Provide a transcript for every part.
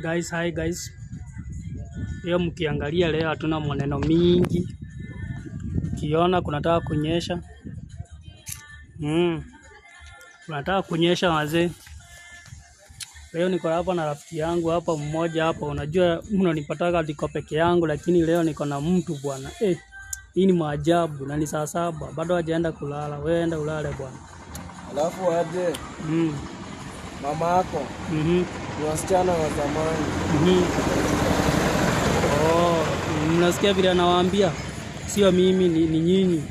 Guys, hi guys. Leo mkiangalia, leo hatuna maneno mingi. Ukiona kunataka kunyesha. Kunataka kunyesha wazee. Leo niko hapa na rafiki yangu hapa mmoja hapa. Unajua mnanipataka niko peke yangu, lakini leo niko na mtu bwana. Hii ni maajabu na ni saa 7. Bado hajaenda kulala. Wewe enda ulale bwana. Alafu aje. Mama yako. Ni wasichana wa zamani. Mnasikia vile anawaambia? Sio mimi, ni nyinyi.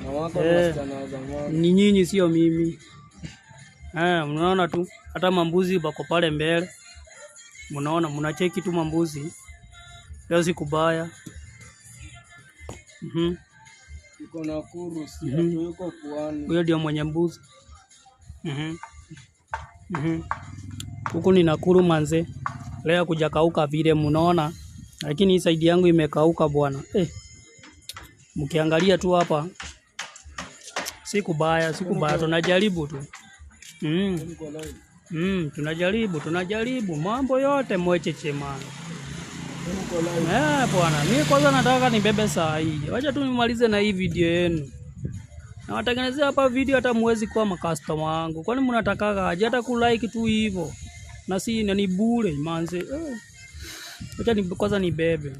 Mama yako ni wasichana wa zamani. Ni nyinyi, sio mimi. Mnaona tu hata mambuzi bako pale mbele. Mnaona, mnacheki tu mambuzi. Leo si kubaya. Yuko Nakuru, yuko Pwani. Huyo ndio mwenye mbuzi. Huku ni Nakuru manze. Leo kujakauka vile mnaona, lakini hii side yangu imekauka bwana. Mkiangalia tu hapa si kubaya, tunajaribu tu. Tunajaribu mambo yote mwecheche man. Bwana, mimi kwanza nataka nibebe saa hii. Wacha tu nimalize na hii video yenu. Na watengenezea hapa video hata muwezi kuwa makastoma wangu. Kwani mnataka aje hata kulike tu hivyo? Na si ni bure manze. Wacha kwanza nibebe.